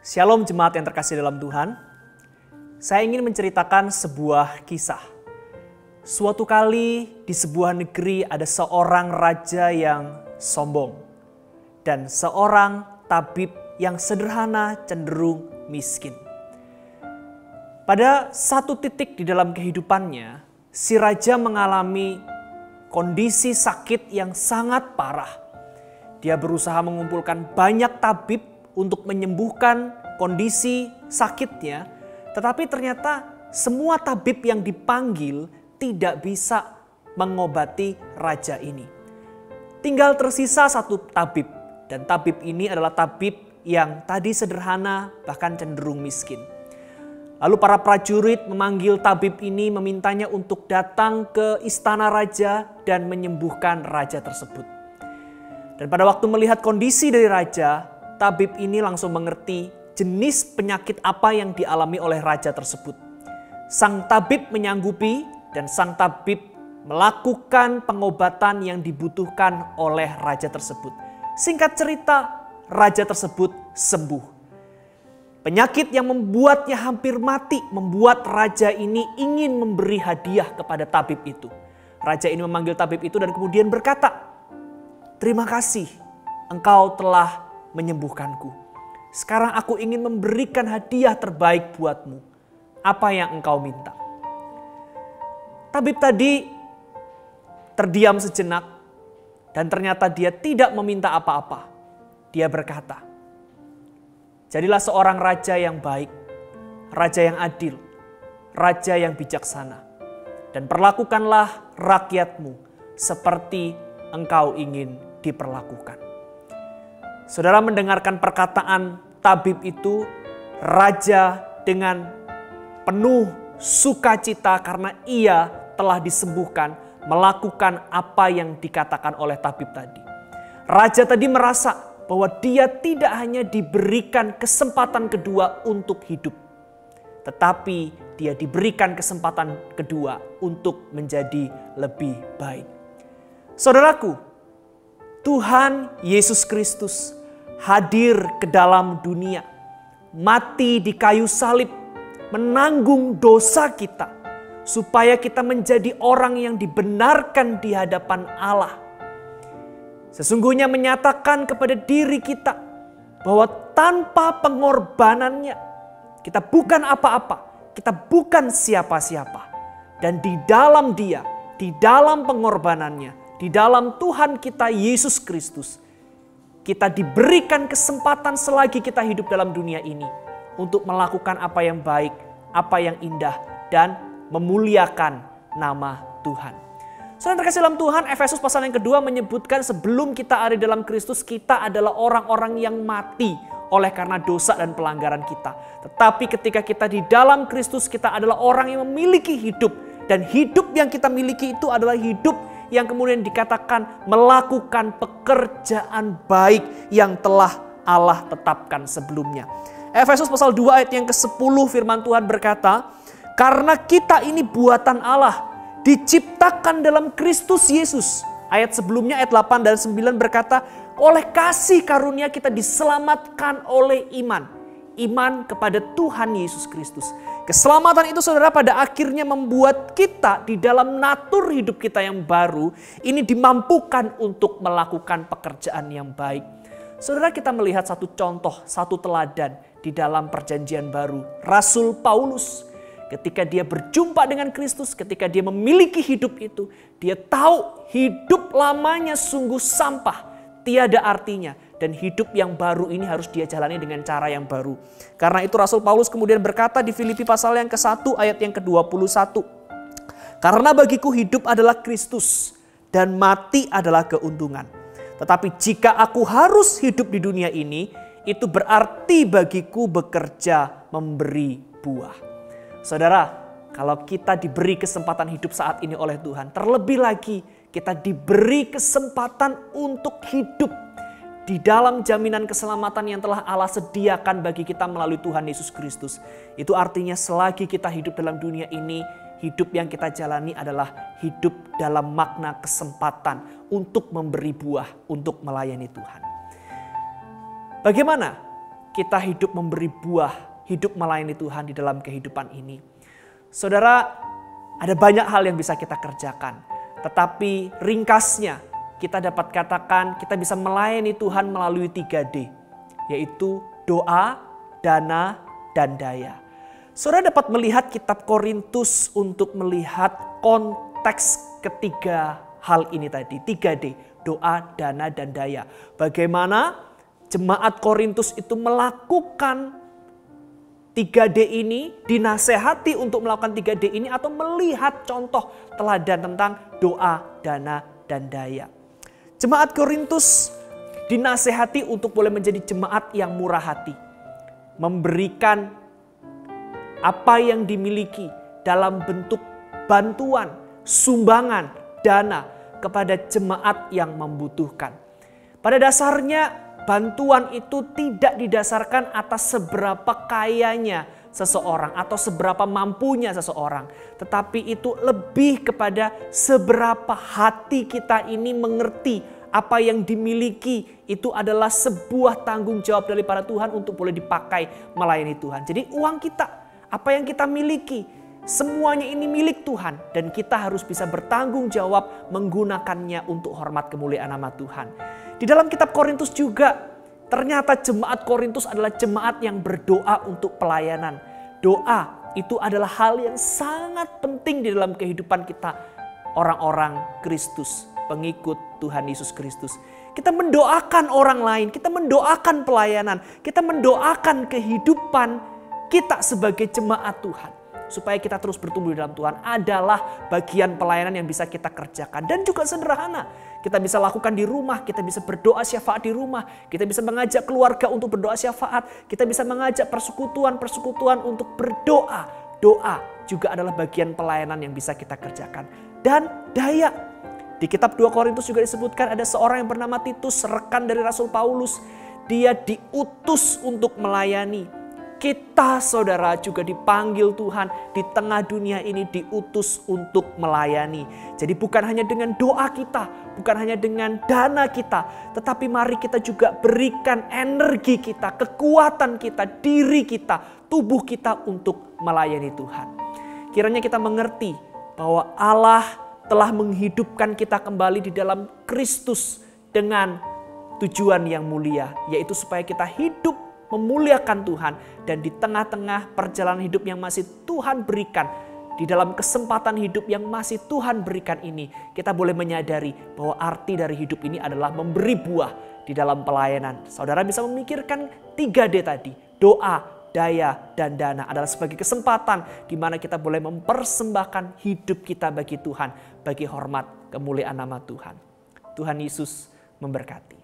Shalom jemaat yang terkasih dalam Tuhan. Saya ingin menceritakan sebuah kisah. Suatu kali di sebuah negeri ada seorang raja yang sombong dan seorang tabib yang sederhana cenderung miskin. Pada satu titik di dalam kehidupannya, si raja mengalami kondisi sakit yang sangat parah. Dia berusaha mengumpulkan banyak tabib untuk menyembuhkan kondisi sakitnya, tetapi ternyata semua tabib yang dipanggil tidak bisa mengobati raja ini. Tinggal tersisa satu tabib, dan tabib ini adalah tabib yang tadi sederhana bahkan cenderung miskin. Lalu para prajurit memanggil tabib ini, memintanya untuk datang ke istana raja dan menyembuhkan raja tersebut. Dan pada waktu melihat kondisi dari raja, tabib ini langsung mengerti jenis penyakit apa yang dialami oleh raja tersebut. Sang tabib menyanggupi dan sang tabib melakukan pengobatan yang dibutuhkan oleh raja tersebut. Singkat cerita, raja tersebut sembuh. Penyakit yang membuatnya hampir mati membuat raja ini ingin memberi hadiah kepada tabib itu. Raja ini memanggil tabib itu dan kemudian berkata, "Terima kasih, engkau telah menyembuhkanku. Sekarang aku ingin memberikan hadiah terbaik buatmu. Apa yang engkau minta?" Tabib tadi terdiam sejenak dan ternyata dia tidak meminta apa-apa. Dia berkata, "Jadilah seorang raja yang baik, raja yang adil, raja yang bijaksana, dan perlakukanlah rakyatmu seperti engkau ingin diperlakukan." Saudara mendengarkan perkataan tabib itu, raja dengan penuh sukacita karena ia telah disembuhkan, melakukan apa yang dikatakan oleh tabib tadi. Raja tadi merasa bahwa dia tidak hanya diberikan kesempatan kedua untuk hidup, tetapi dia diberikan kesempatan kedua untuk menjadi lebih baik. Saudaraku, Tuhan Yesus Kristus hadir ke dalam dunia, mati di kayu salib, menanggung dosa kita, supaya kita menjadi orang yang dibenarkan di hadapan Allah. Sesungguhnya menyatakan kepada diri kita bahwa tanpa pengorbanannya kita bukan apa-apa, kita bukan siapa-siapa. Dan di dalam Dia, di dalam pengorbanannya, di dalam Tuhan kita Yesus Kristus, kita diberikan kesempatan selagi kita hidup dalam dunia ini untuk melakukan apa yang baik, apa yang indah, dan memuliakan nama Tuhan. Saudara terkasih dalam Tuhan, Efesus pasal yang kedua menyebutkan sebelum kita ada dalam Kristus, kita adalah orang-orang yang mati oleh karena dosa dan pelanggaran kita. Tetapi ketika kita di dalam Kristus, kita adalah orang yang memiliki hidup. Dan hidup yang kita miliki itu adalah hidup yang kemudian dikatakan melakukan pekerjaan baik yang telah Allah tetapkan sebelumnya. Efesus pasal 2 ayat yang ke-10 firman Tuhan berkata, "Karena kita ini buatan Allah, diciptakan dalam Kristus Yesus." Ayat sebelumnya ayat 8 dan 9 berkata, "Oleh kasih karunia kita diselamatkan oleh iman." Iman kepada Tuhan Yesus Kristus. Keselamatan itu saudara pada akhirnya membuat kita di dalam natur hidup kita yang baru ini dimampukan untuk melakukan pekerjaan yang baik. Saudara, kita melihat satu contoh, satu teladan di dalam perjanjian baru. Rasul Paulus ketika dia berjumpa dengan Kristus, ketika dia memiliki hidup itu, dia tahu hidup lamanya sungguh sampah, tiada artinya. Dan hidup yang baru ini harus dia jalani dengan cara yang baru. Karena itu Rasul Paulus kemudian berkata di Filipi pasal yang ke-1 ayat yang ke-21. "Karena bagiku hidup adalah Kristus dan mati adalah keuntungan. Tetapi jika aku harus hidup di dunia ini, itu berarti bagiku bekerja memberi buah." Saudara, kalau kita diberi kesempatan hidup saat ini oleh Tuhan, terlebih lagi kita diberi kesempatan untuk hidup di dalam jaminan keselamatan yang telah Allah sediakan bagi kita melalui Tuhan Yesus Kristus. Itu artinya selagi kita hidup dalam dunia ini, hidup yang kita jalani adalah hidup dalam makna kesempatan untuk memberi buah, untuk melayani Tuhan. Bagaimana kita hidup memberi buah, hidup melayani Tuhan di dalam kehidupan ini. Saudara, ada banyak hal yang bisa kita kerjakan. Tetapi ringkasnya kita dapat katakan kita bisa melayani Tuhan melalui 3D. Yaitu doa, dana, dan daya. Saudara dapat melihat kitab Korintus untuk melihat konteks ketiga hal ini tadi. 3D, doa, dana, dan daya. Bagaimana jemaat Korintus itu melakukan 3D ini, dinasehati untuk melakukan 3D ini atau melihat contoh teladan tentang doa, dana, dan daya. Jemaat Korintus dinasehati untuk boleh menjadi jemaat yang murah hati. Memberikan apa yang dimiliki dalam bentuk bantuan, sumbangan, dana kepada jemaat yang membutuhkan. Pada dasarnya bantuan itu tidak didasarkan atas seberapa kayanya seseorang atau seberapa mampunya seseorang. Tetapi itu lebih kepada seberapa hati kita ini mengerti apa yang dimiliki itu adalah sebuah tanggung jawab daripada Tuhan untuk boleh dipakai melayani Tuhan. Jadi uang kita, apa yang kita miliki, semuanya ini milik Tuhan. Dan kita harus bisa bertanggung jawab menggunakannya untuk hormat kemuliaan nama Tuhan. Di dalam kitab Korintus juga ternyata jemaat Korintus adalah jemaat yang berdoa untuk pelayanan. Doa itu adalah hal yang sangat penting di dalam kehidupan kita orang-orang Kristus, pengikut Tuhan Yesus Kristus. Kita mendoakan orang lain, kita mendoakan pelayanan, kita mendoakan kehidupan kita sebagai jemaat Tuhan. Supaya kita terus bertumbuh di dalam Tuhan adalah bagian pelayanan yang bisa kita kerjakan. Dan juga sederhana, kita bisa lakukan di rumah, kita bisa berdoa syafaat di rumah, kita bisa mengajak keluarga untuk berdoa syafaat, kita bisa mengajak persekutuan-persekutuan untuk berdoa. Doa juga adalah bagian pelayanan yang bisa kita kerjakan. Dan daya. Di kitab 2 Korintus juga disebutkan ada seorang yang bernama Titus, rekan dari Rasul Paulus. Dia diutus untuk melayani. Kita saudara juga dipanggil Tuhan di tengah dunia ini diutus untuk melayani. Jadi bukan hanya dengan doa kita, bukan hanya dengan dana kita. Tetapi mari kita juga berikan energi kita, kekuatan kita, diri kita, tubuh kita untuk melayani Tuhan. Kiranya kita mengerti bahwa Allah telah menghidupkan kita kembali di dalam Kristus dengan tujuan yang mulia, yaitu supaya kita hidup memuliakan Tuhan dan di tengah-tengah perjalanan hidup yang masih Tuhan berikan, di dalam kesempatan hidup yang masih Tuhan berikan ini, kita boleh menyadari bahwa arti dari hidup ini adalah memberi buah di dalam pelayanan. Saudara bisa memikirkan 3D tadi, doa, daya, dan dana adalah sebagai kesempatan di mana kita boleh mempersembahkan hidup kita bagi Tuhan, bagi hormat kemuliaan nama Tuhan. Tuhan Yesus memberkati.